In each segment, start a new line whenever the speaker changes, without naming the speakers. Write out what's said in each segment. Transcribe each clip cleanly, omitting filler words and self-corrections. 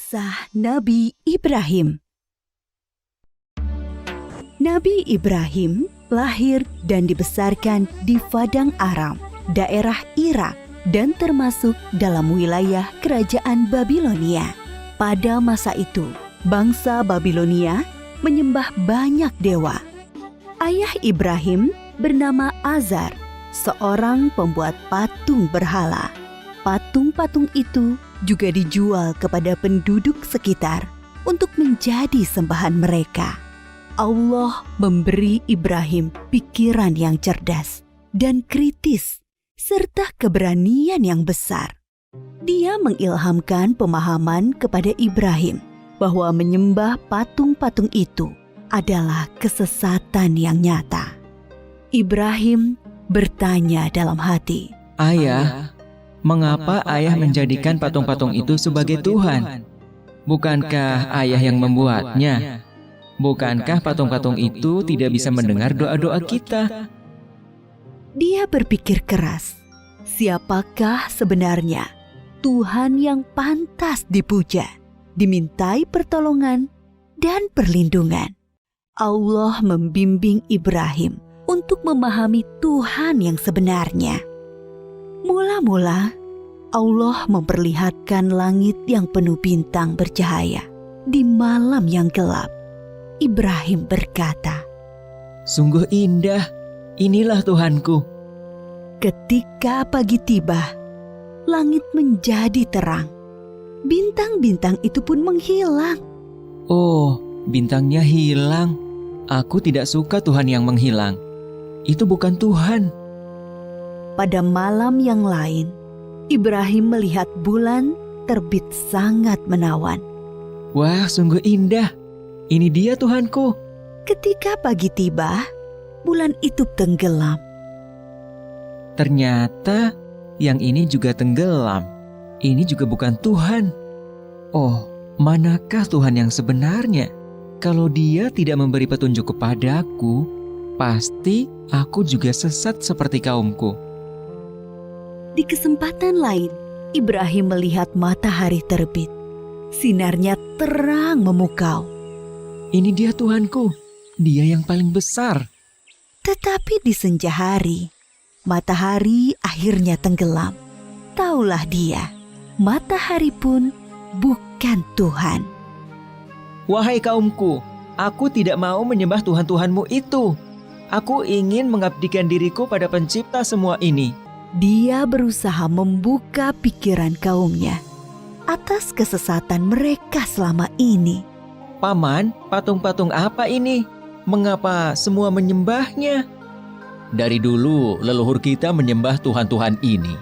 Kisah Nabi Ibrahim. Nabi Ibrahim lahir dan dibesarkan di Padang Aram, daerah Irak, dan termasuk dalam wilayah kerajaan Babilonia. Pada masa itu, bangsa Babilonia menyembah banyak dewa. Ayah Ibrahim bernama Azar, seorang pembuat patung berhala. Patung-patung itu juga dijual kepada penduduk sekitar untuk menjadi sembahan mereka. Allah memberi Ibrahim pikiran yang cerdas dan kritis, serta keberanian yang besar. Dia mengilhamkan pemahaman kepada Ibrahim bahwa menyembah patung-patung itu adalah kesesatan yang nyata. Ibrahim bertanya dalam hati,
"Ayah, mengapa ayah menjadikan patung-patung itu sebagai Tuhan? Bukankah ayah yang membuatnya? Bukankah patung-patung itu tidak bisa mendengar doa-doa kita?"
Dia berpikir keras, siapakah sebenarnya Tuhan yang pantas dipuja, dimintai pertolongan dan perlindungan? Allah membimbing Ibrahim untuk memahami Tuhan yang sebenarnya. Mula-mula, Allah memperlihatkan langit yang penuh bintang bercahaya di malam yang gelap. Ibrahim berkata,
"Sungguh indah, inilah Tuhanku."
Ketika pagi tiba, langit menjadi terang. Bintang-bintang itu pun menghilang.
Oh, bintangnya hilang. Aku tidak suka Tuhan yang menghilang. Itu bukan Tuhan.
Pada malam yang lain, Ibrahim melihat bulan terbit sangat menawan.
Wah, sungguh indah. Ini dia Tuhanku.
Ketika pagi tiba, bulan itu tenggelam.
Ternyata yang ini juga tenggelam. Ini juga bukan Tuhan. Oh, manakah Tuhan yang sebenarnya? Kalau Dia tidak memberi petunjuk kepadaku, pasti aku juga sesat seperti kaumku.
Di kesempatan lain, Ibrahim melihat matahari terbit. Sinarnya terang memukau.
Ini dia Tuhanku, Dia yang paling besar.
Tetapi di senja hari, matahari akhirnya tenggelam. Taulah dia, matahari pun bukan Tuhan.
Wahai kaumku, aku tidak mau menyembah Tuhan-Tuhanmu itu. Aku ingin mengabdikan diriku pada pencipta semua ini.
Dia berusaha membuka pikiran kaumnya atas kesesatan mereka selama ini.
Paman, patung-patung apa ini? Mengapa semua menyembahnya? Dari dulu leluhur kita menyembah Tuhan-Tuhan ini.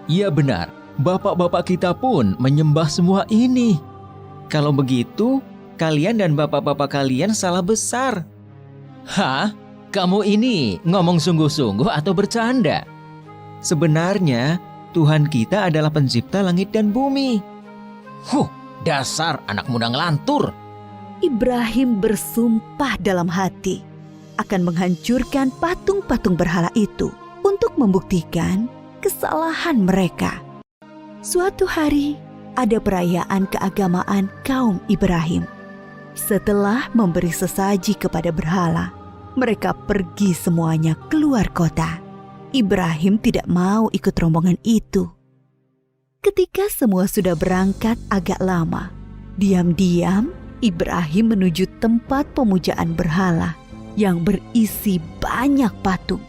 Iya benar, bapak-bapak kita pun menyembah semua ini. Kalau begitu, kalian dan bapak-bapak kalian salah besar. Hah? Kamu ini ngomong sungguh-sungguh atau bercanda? Sebenarnya, Tuhan kita adalah pencipta langit dan bumi. Dasar anak muda ngelantur.
Ibrahim bersumpah dalam hati akan menghancurkan patung-patung berhala itu untuk membuktikan kesalahan mereka. Suatu hari, ada perayaan keagamaan kaum Ibrahim. Setelah memberi sesaji kepada berhala, mereka pergi semuanya keluar kota. Ibrahim tidak mau ikut rombongan itu. Ketika semua sudah berangkat agak lama, diam-diam Ibrahim menuju tempat pemujaan berhala yang berisi banyak patung.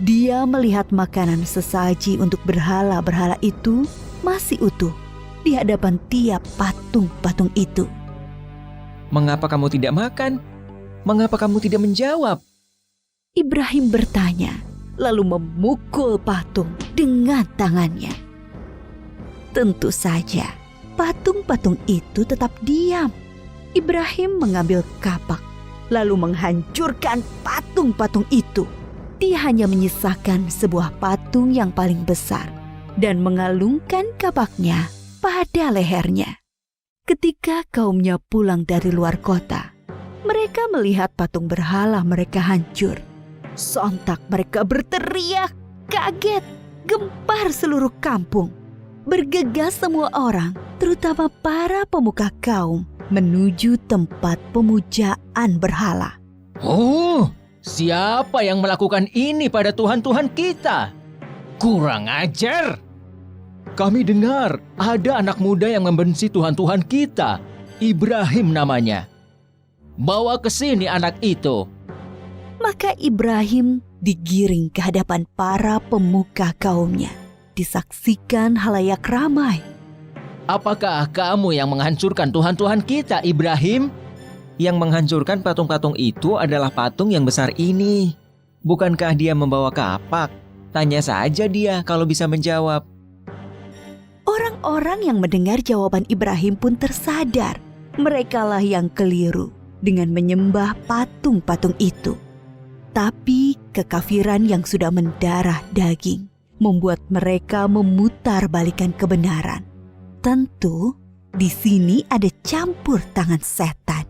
Dia melihat makanan sesaji untuk berhala-berhala itu masih utuh di hadapan tiap patung-patung itu.
Mengapa kamu tidak makan? Mengapa kamu tidak menjawab?
Ibrahim bertanya, lalu memukul patung dengan tangannya. Tentu saja, patung-patung itu tetap diam. Ibrahim mengambil kapak, lalu menghancurkan patung-patung itu. Dia hanya menyisakan sebuah patung yang paling besar dan mengalungkan kapaknya pada lehernya. Ketika kaumnya pulang dari luar kota, mereka melihat patung berhala mereka hancur. Sontak mereka berteriak, kaget, gempar seluruh kampung. bergegas semua orang, terutama para pemuka kaum, menuju tempat pemujaan berhala.
Oh, siapa yang melakukan ini pada Tuhan-Tuhan kita? Kurang ajar! Kami dengar ada anak muda yang membenci Tuhan-Tuhan kita. Ibrahim namanya. Bawa ke sini anak itu.
Maka Ibrahim digiring ke hadapan para pemuka kaumnya. Disaksikan halayak ramai.
Apakah kamu yang menghancurkan Tuhan-Tuhan kita, Ibrahim? Yang menghancurkan patung-patung itu adalah patung yang besar ini. Bukankah dia membawa kapak? Tanya saja dia kalau bisa menjawab.
Orang-orang yang mendengar jawaban Ibrahim pun tersadar. Merekalah yang keliru dengan menyembah patung-patung itu. Tapi kekafiran yang sudah mendarah daging membuat mereka memutarbalikkan kebenaran. Tentu di sini ada campur tangan setan.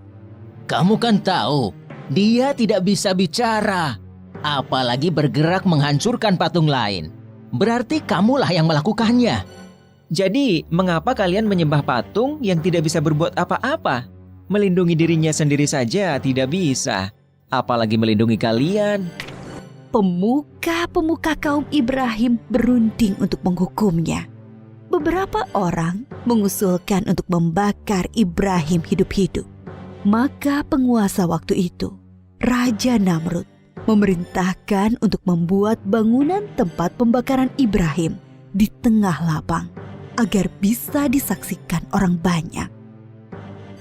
Kamu kan tahu, dia tidak bisa bicara, apalagi bergerak menghancurkan patung lain. Berarti kamulah yang melakukannya. Jadi, mengapa kalian menyembah patung yang tidak bisa berbuat apa-apa? Melindungi dirinya sendiri saja tidak bisa, apalagi melindungi kalian.
Pemuka-pemuka kaum Ibrahim berunding untuk menghukumnya. Beberapa orang mengusulkan untuk membakar Ibrahim hidup-hidup. Maka penguasa waktu itu, Raja Namrud, memerintahkan untuk membuat bangunan tempat pembakaran Ibrahim di tengah lapang agar bisa disaksikan orang banyak.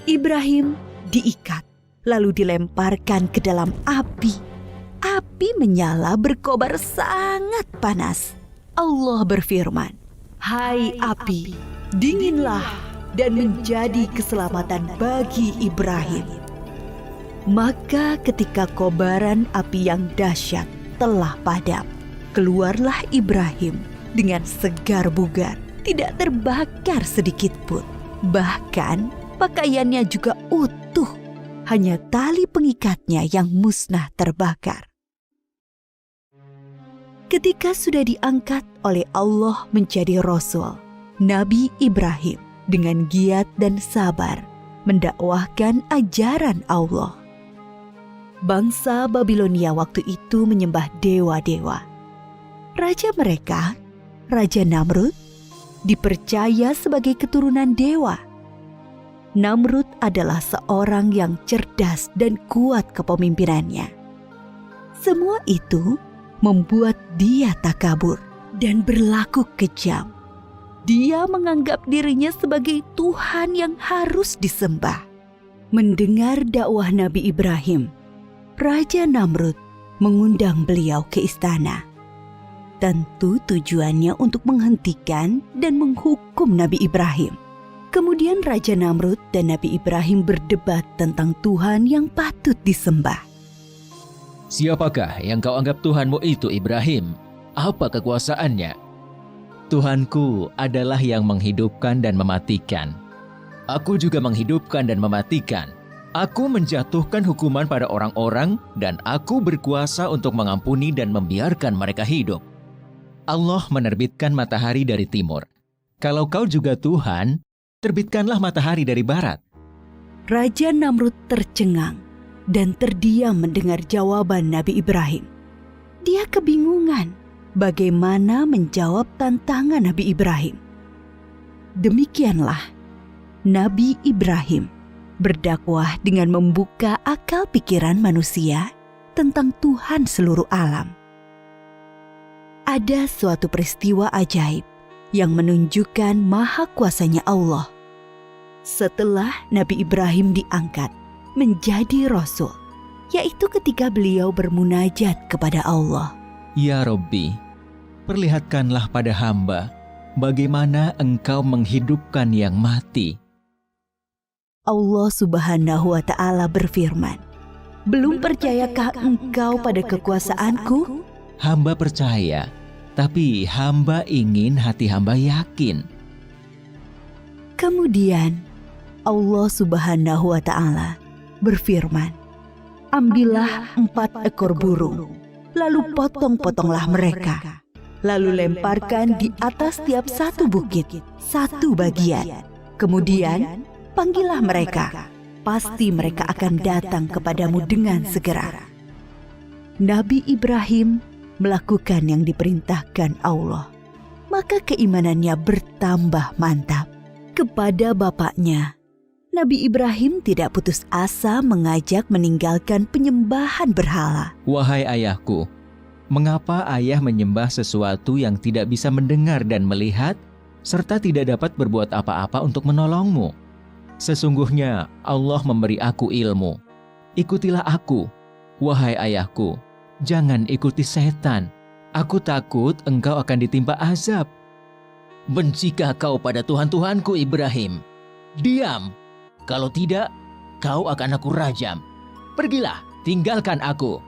Ibrahim diikat lalu dilemparkan ke dalam api. Api menyala berkobar sangat panas. Allah berfirman, "Hai api, dinginlah dan menjadi keselamatan bagi Ibrahim." Maka ketika kobaran api yang dahsyat telah padam, keluarlah Ibrahim dengan segar bugar, tidak terbakar sedikit pun. Bahkan pakaiannya juga utuh, hanya tali pengikatnya yang musnah terbakar. Ketika sudah diangkat oleh Allah menjadi Rasul, Nabi Ibrahim dengan giat dan sabar mendakwahkan ajaran Allah. Bangsa Babilonia waktu itu menyembah dewa-dewa. Raja mereka, Raja Namrud, dipercaya sebagai keturunan dewa. Namrud adalah seorang yang cerdas dan kuat kepemimpinannya. Semua itu membuat dia takabur dan berlaku kejam. Dia menganggap dirinya sebagai Tuhan yang harus disembah. Mendengar dakwah Nabi Ibrahim, Raja Namrud mengundang beliau ke istana. Tentu tujuannya untuk menghentikan dan menghukum Nabi Ibrahim. Kemudian Raja Namrud dan Nabi Ibrahim berdebat tentang Tuhan yang patut disembah.
Siapakah yang kau anggap Tuhanmu itu, Ibrahim? Apa kekuasaannya? Tuhanku adalah yang menghidupkan dan mematikan. Aku juga menghidupkan dan mematikan. Aku menjatuhkan hukuman pada orang-orang dan aku berkuasa untuk mengampuni dan membiarkan mereka hidup. Allah menerbitkan matahari dari timur. Kalau kau juga Tuhan, terbitkanlah matahari dari barat.
Raja Namrud tercengang dan terdiam mendengar jawaban Nabi Ibrahim. Dia kebingungan bagaimana menjawab tantangan Nabi Ibrahim. Demikianlah Nabi Ibrahim berdakwah dengan membuka akal pikiran manusia tentang Tuhan seluruh alam. Ada suatu peristiwa ajaib yang menunjukkan maha kuasanya Allah. Setelah Nabi Ibrahim diangkat menjadi Rasul, yaitu ketika beliau bermunajat kepada Allah.
Ya Rabbi, perlihatkanlah pada hamba bagaimana Engkau menghidupkan yang mati.
Allah Subhanahu wa Ta'ala berfirman, "Belum percayakah engkau pada kekuasaanku?"
Hamba percaya, tapi hamba ingin hati hamba yakin.
Kemudian Allah Subhanahu wa Ta'ala berfirman, "Ambillah 4 ekor burung, lalu potong-potonglah mereka. lalu lemparkan di atas tiap satu bukit, satu bagian. Kemudian, panggillah mereka. Pasti mereka akan datang kepadamu dengan segera. Nabi Ibrahim melakukan yang diperintahkan Allah. Maka keimanannya bertambah mantap. Kepada bapaknya, Nabi Ibrahim tidak putus asa mengajak meninggalkan penyembahan berhala.
Wahai ayahku, mengapa ayah menyembah sesuatu yang tidak bisa mendengar dan melihat, serta tidak dapat berbuat apa-apa untuk menolongmu? Sesungguhnya Allah memberi aku ilmu. Ikutilah aku, wahai ayahku, jangan ikuti setan. Aku takut engkau akan ditimpa azab. Bencikah kau pada Tuhan-Tuhanku Ibrahim? Diam! Kalau tidak, kau akan aku rajam. Pergilah, tinggalkan aku.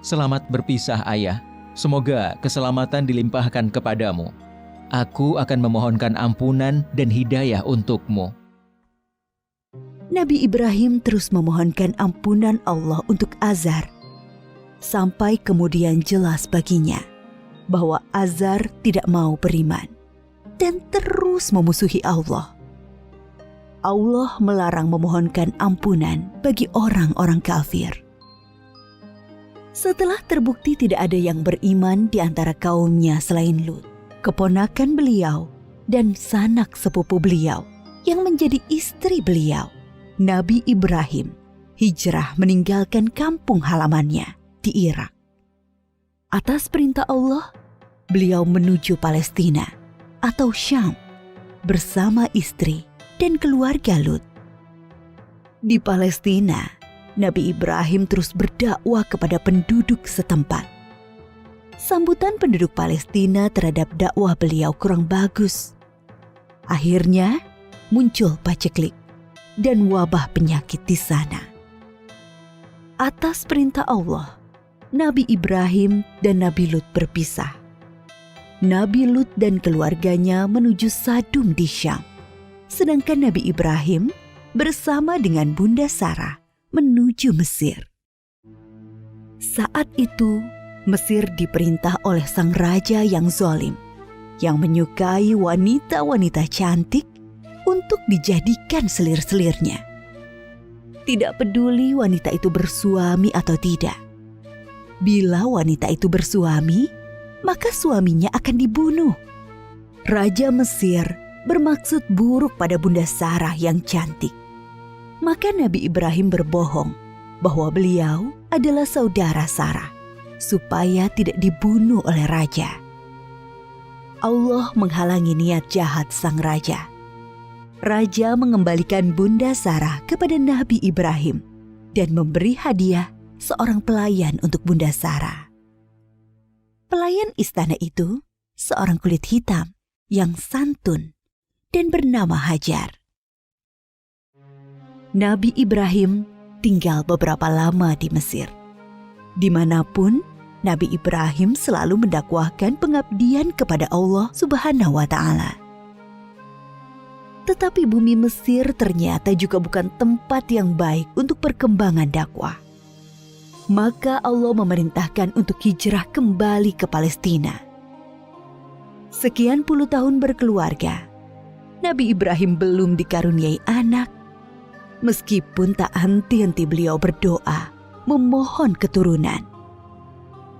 Selamat berpisah, ayah. Semoga keselamatan dilimpahkan kepadamu. Aku akan memohonkan ampunan dan hidayah untukmu.
Nabi Ibrahim terus memohonkan ampunan Allah untuk Azar. Sampai kemudian jelas baginya bahwa Azar tidak mau beriman dan terus memusuhi Allah. Allah melarang memohonkan ampunan bagi orang-orang kafir. Setelah terbukti tidak ada yang beriman di antara kaumnya selain Lut, keponakan beliau dan sanak sepupu beliau yang menjadi istri beliau, Nabi Ibrahim hijrah meninggalkan kampung halamannya di Irak. Atas perintah Allah, beliau menuju Palestina atau Syam bersama istri dan keluarga Lut. Di Palestina, Nabi Ibrahim terus berdakwah kepada penduduk setempat. Sambutan penduduk Palestina terhadap dakwah beliau kurang bagus. Akhirnya muncul paceklik dan wabah penyakit di sana. Atas perintah Allah, Nabi Ibrahim dan Nabi Lut berpisah. Nabi Lut dan keluarganya menuju Sadum di Syam. Sedangkan Nabi Ibrahim bersama dengan Bunda Sarah menuju Mesir. Saat itu, Mesir diperintah oleh sang raja yang zalim, yang menyukai wanita-wanita cantik untuk dijadikan selir-selirnya. Tidak peduli wanita itu bersuami atau tidak. Bila wanita itu bersuami, maka suaminya akan dibunuh. Raja Mesir bermaksud buruk pada Bunda Sarah yang cantik. Maka Nabi Ibrahim berbohong bahwa beliau adalah saudara Sarah, supaya tidak dibunuh oleh raja. Allah menghalangi niat jahat sang raja. Raja mengembalikan Bunda Sarah kepada Nabi Ibrahim dan memberi hadiah seorang pelayan untuk Bunda Sarah. Pelayan istana itu seorang kulit hitam yang santun dan bernama Hajar. Nabi Ibrahim tinggal beberapa lama di Mesir. Dimanapun, Nabi Ibrahim selalu mendakwahkan pengabdian kepada Allah Subhanahu wa Ta'ala. Tetapi bumi Mesir ternyata juga bukan tempat yang baik untuk perkembangan dakwah. Maka Allah memerintahkan untuk hijrah kembali ke Palestina. Sekian puluh tahun berkeluarga, Nabi Ibrahim belum dikaruniai anak, meskipun tak henti-henti beliau berdoa, memohon keturunan.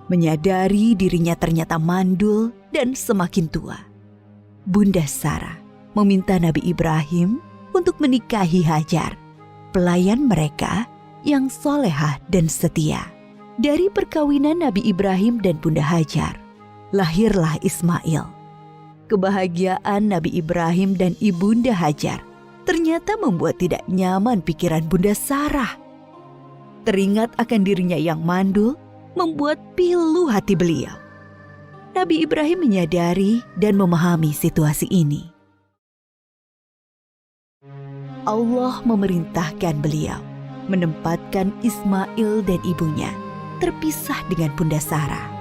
Menyadari dirinya ternyata mandul dan semakin tua, Bunda Sarah meminta Nabi Ibrahim untuk menikahi Hajar, pelayan mereka yang solehah dan setia. Dari perkawinan Nabi Ibrahim dan Bunda Hajar, lahirlah Ismail. Kebahagiaan Nabi Ibrahim dan Ibunda Hajar ternyata membuat tidak nyaman pikiran Bunda Sarah. Teringat akan dirinya yang mandul, membuat pilu hati beliau. Nabi Ibrahim menyadari dan memahami situasi ini. Allah memerintahkan beliau menempatkan Ismail dan ibunya terpisah dengan Bunda Sarah.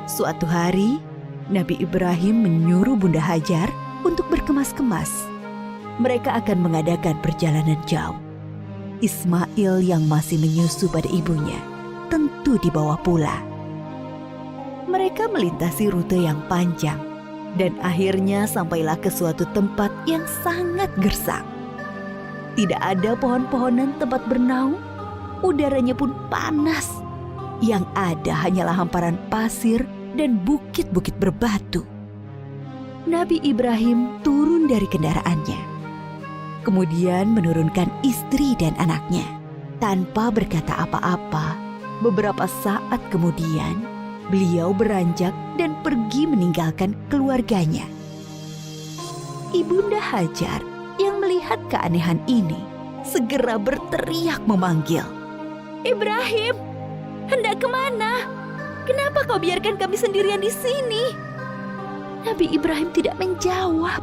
Suatu hari, Nabi Ibrahim menyuruh Bunda Hajar untuk berkemas-kemas. Mereka akan mengadakan perjalanan jauh. Ismail yang masih menyusu pada ibunya tentu dibawa pula. Mereka melintasi rute yang panjang dan akhirnya sampailah ke suatu tempat yang sangat gersang. Tidak ada pohon-pohonan tempat bernaung, udaranya pun panas. Yang ada hanyalah hamparan pasir dan bukit-bukit berbatu. Nabi Ibrahim turun dari kendaraannya, kemudian menurunkan istri dan anaknya. Tanpa berkata apa-apa, beberapa saat kemudian beliau beranjak dan pergi meninggalkan keluarganya. Ibunda Hajar yang melihat keanehan ini segera berteriak memanggil, "Ibrahim, hendak kemana? Kenapa kau biarkan kami sendirian di sini?" Nabi Ibrahim tidak menjawab,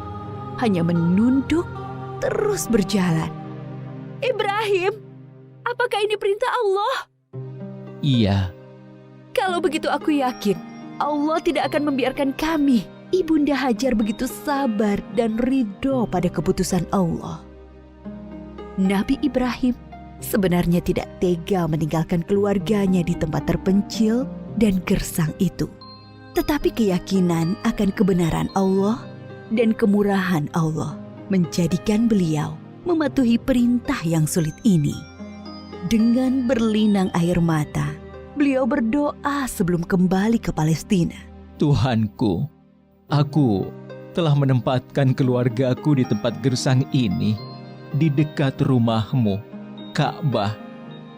hanya menunduk terus berjalan. "Ibrahim, apakah ini perintah Allah?"
Iya.
"Kalau begitu aku yakin Allah tidak akan membiarkan kami." Ibunda Hajar begitu sabar dan ridho pada keputusan Allah. Nabi Ibrahim sebenarnya tidak tega meninggalkan keluarganya di tempat terpencil dan gersang itu. Tetapi keyakinan akan kebenaran Allah dan kemurahan Allah menjadikan beliau mematuhi perintah yang sulit ini. Dengan berlinang air mata, beliau berdoa sebelum kembali ke Palestina.
Tuhanku, aku telah menempatkan keluargaku di tempat gersang ini, di dekat rumah-Mu, Ka'bah.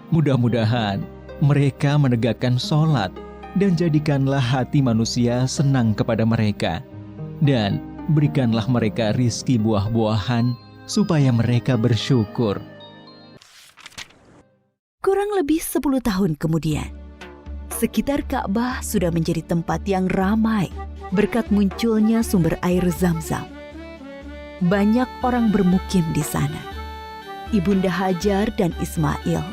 Mudah-mudahan mereka menegakkan sholat dan jadikanlah hati manusia senang kepada mereka. Dan berikanlah mereka rizki buah-buahan supaya mereka bersyukur.
Kurang lebih 10 tahun kemudian, sekitar Ka'bah sudah menjadi tempat yang ramai berkat munculnya sumber air Zam-Zam. Banyak orang bermukim di sana. Ibunda Hajar dan Ismail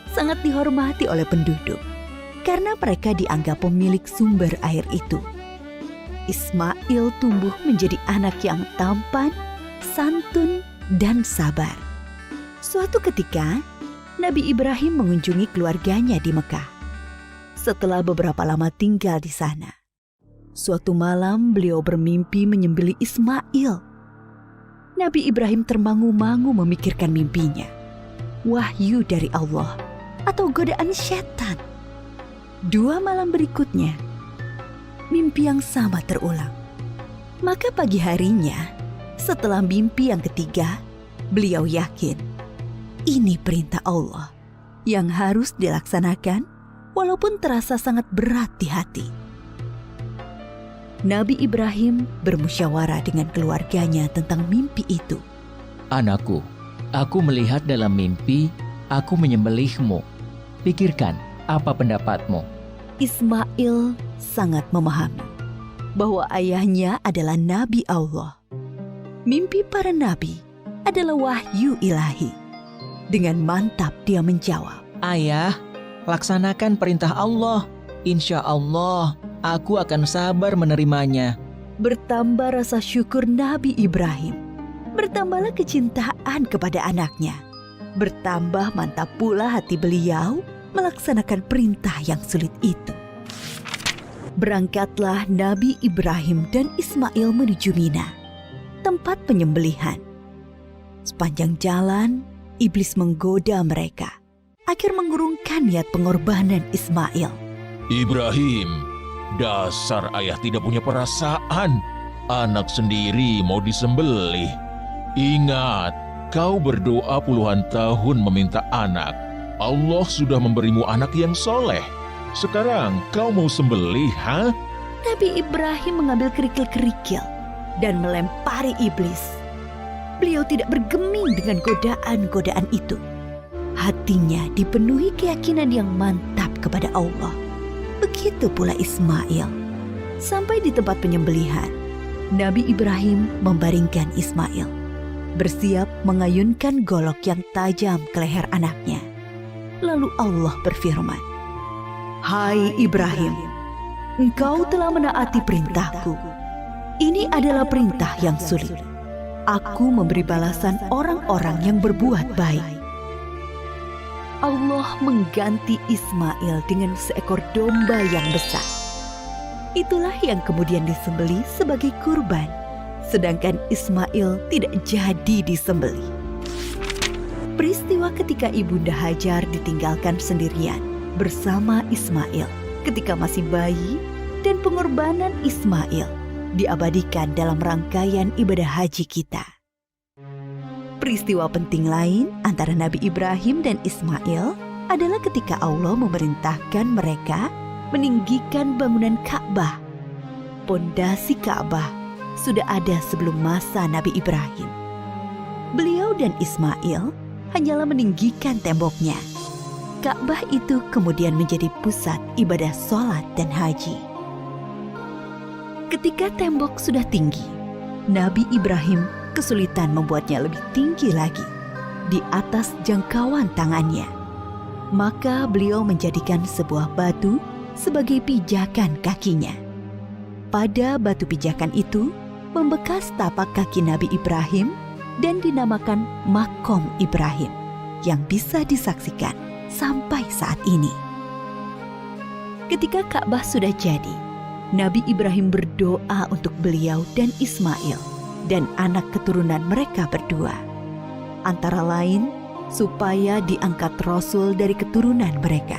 sangat dihormati oleh penduduk karena mereka dianggap pemilik sumber air itu. Ismail tumbuh menjadi anak yang tampan, santun, dan sabar. Suatu ketika, Nabi Ibrahim mengunjungi keluarganya di Mekah. Setelah beberapa lama tinggal di sana, suatu malam beliau bermimpi menyembelih Ismail. Nabi Ibrahim termangu-mangu memikirkan mimpinya. Wahyu dari Allah atau godaan setan? 2 malam berikutnya, mimpi yang sama terulang. Maka pagi harinya, setelah mimpi yang ketiga, beliau yakin ini perintah Allah yang harus dilaksanakan walaupun terasa sangat berat di hati. Nabi Ibrahim bermusyawarah dengan keluarganya tentang mimpi itu.
Anakku, aku melihat dalam mimpi, aku menyembelihmu. Pikirkan, apa pendapatmu?
Ismail sangat memahami bahwa ayahnya adalah Nabi Allah. Mimpi para nabi adalah wahyu ilahi. Dengan mantap dia menjawab,
Ayah, laksanakan perintah Allah. Insya Allah, aku akan sabar menerimanya.
Bertambah rasa syukur Nabi Ibrahim. Bertambahlah kecintaan kepada anaknya. Bertambah mantap pula hati beliau melaksanakan perintah yang sulit itu. Berangkatlah Nabi Ibrahim dan Ismail menuju Mina, tempat penyembelihan. Sepanjang jalan, iblis menggoda mereka agar mengurungkan niat pengorbanan Ismail.
Ibrahim, dasar ayah tidak punya perasaan. Anak sendiri mau disembelih. Ingat, kau berdoa puluhan tahun meminta anak. Allah sudah memberimu anak yang soleh. Sekarang kau mau sembelih, ha?
Nabi Ibrahim mengambil kerikil-kerikil dan melempari iblis. Beliau tidak bergeming dengan godaan-godaan itu. Hatinya dipenuhi keyakinan yang mantap kepada Allah. Begitu pula Ismail. Sampai di tempat penyembelihan, Nabi Ibrahim membaringkan Ismail, bersiap mengayunkan golok yang tajam ke leher anaknya. Lalu Allah berfirman, "Hai Ibrahim, engkau telah menaati perintahku. Ini adalah perintah yang sulit. Aku memberi balasan orang-orang yang berbuat baik." Allah mengganti Ismail dengan seekor domba yang besar. Itulah yang kemudian disembelih sebagai kurban, sedangkan Ismail tidak jadi disembelih. Peristiwa ketika Ibunda Hajar ditinggalkan sendirian bersama Ismail ketika masih bayi dan pengorbanan Ismail diabadikan dalam rangkaian ibadah haji kita. Peristiwa penting lain antara Nabi Ibrahim dan Ismail adalah ketika Allah memerintahkan mereka meninggikan bangunan Ka'bah. Pondasi Ka'bah sudah ada sebelum masa Nabi Ibrahim. Beliau dan Ismail hanyalah meninggikan temboknya. Ka'bah itu kemudian menjadi pusat ibadah sholat dan haji. Ketika tembok sudah tinggi, Nabi Ibrahim kesulitan membuatnya lebih tinggi lagi, di atas jangkauan tangannya. Maka beliau menjadikan sebuah batu sebagai pijakan kakinya. Pada batu pijakan itu membekas tapak kaki Nabi Ibrahim dan dinamakan Makom Ibrahim yang bisa disaksikan sampai saat ini. Ketika Ka'bah sudah jadi, Nabi Ibrahim berdoa untuk beliau dan Ismail dan anak keturunan mereka berdua. Antara lain, supaya diangkat Rasul dari keturunan mereka.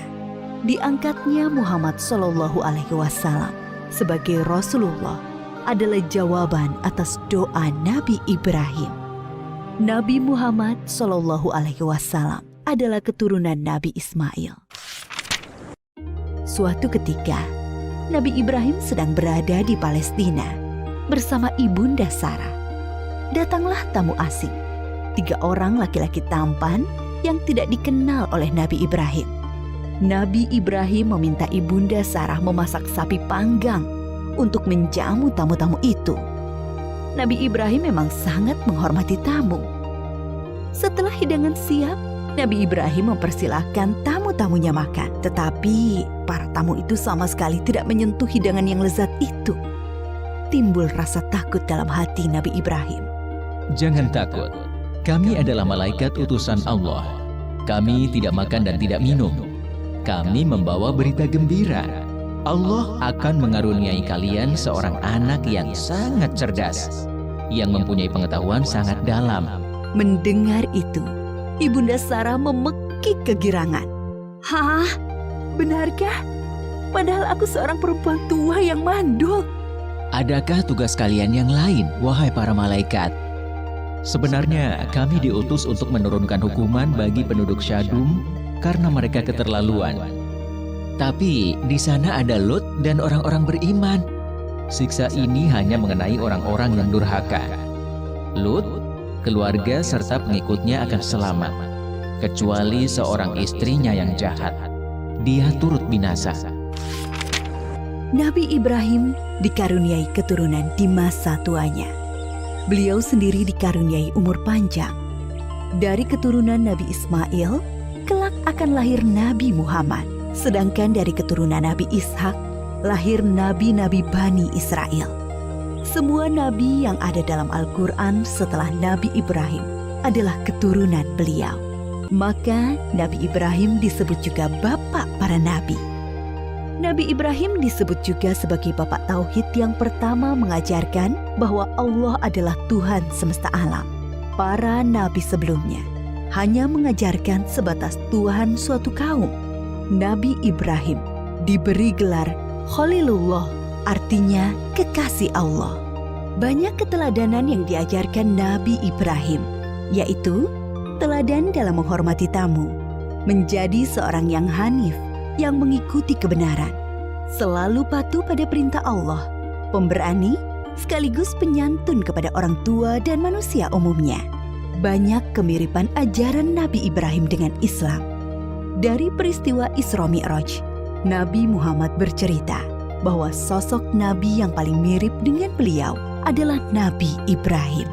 Diangkatnya Muhammad SAW sebagai Rasulullah adalah jawaban atas doa Nabi Ibrahim. Nabi Muhammad SAW adalah keturunan Nabi Ismail. Suatu ketika, Nabi Ibrahim sedang berada di Palestina bersama Ibunda Sarah. Datanglah tamu asing, 3 orang laki-laki tampan yang tidak dikenal oleh Nabi Ibrahim. Nabi Ibrahim meminta Ibunda Sarah memasak sapi panggang untuk menjamu tamu-tamu itu. Nabi Ibrahim memang sangat menghormati tamu. Setelah hidangan siap, Nabi Ibrahim mempersilahkan tamu-tamunya makan. Tetapi para tamu itu sama sekali tidak menyentuh hidangan yang lezat itu. Timbul rasa takut dalam hati Nabi Ibrahim.
Jangan takut, kami adalah malaikat utusan Allah. Kami tidak makan dan tidak minum. Kami membawa berita gembira. Allah akan mengaruniai kalian seorang anak yang sangat cerdas, yang mempunyai pengetahuan sangat dalam.
Mendengar itu, Ibunda Sarah memekik kegirangan. Hah? Benarkah? Padahal aku seorang perempuan tua yang mandul.
Adakah tugas kalian yang lain, wahai para malaikat? Sebenarnya kami diutus untuk menurunkan hukuman bagi penduduk Syadum karena mereka keterlaluan. Tapi di sana ada Lut dan orang-orang beriman. Siksa ini hanya mengenai orang-orang yang durhaka. Lut, keluarga serta pengikutnya akan selamat, kecuali seorang istrinya yang jahat. Dia turut binasa.
Nabi Ibrahim dikaruniai keturunan di masa tuanya. Beliau sendiri dikaruniai umur panjang. Dari keturunan Nabi Ismail, kelak akan lahir Nabi Muhammad. Sedangkan dari keturunan Nabi Ishak, lahir nabi-nabi Bani Israel. Semua nabi yang ada dalam Al-Quran setelah Nabi Ibrahim adalah keturunan beliau. Maka Nabi Ibrahim disebut juga bapak para nabi. Nabi Ibrahim disebut juga sebagai bapak tauhid yang pertama mengajarkan bahwa Allah adalah Tuhan semesta alam. Para nabi sebelumnya hanya mengajarkan sebatas Tuhan suatu kaum. Nabi Ibrahim diberi gelar Khalilullah, artinya kekasih Allah. Banyak keteladanan yang diajarkan Nabi Ibrahim, yaitu teladan dalam menghormati tamu, menjadi seorang yang hanif, yang mengikuti kebenaran, selalu patuh pada perintah Allah, pemberani, sekaligus penyantun kepada orang tua dan manusia umumnya. Banyak kemiripan ajaran Nabi Ibrahim dengan Islam. Dari peristiwa Isra Mi'raj, Nabi Muhammad bercerita bahwa sosok Nabi yang paling mirip dengan beliau adalah Nabi Ibrahim.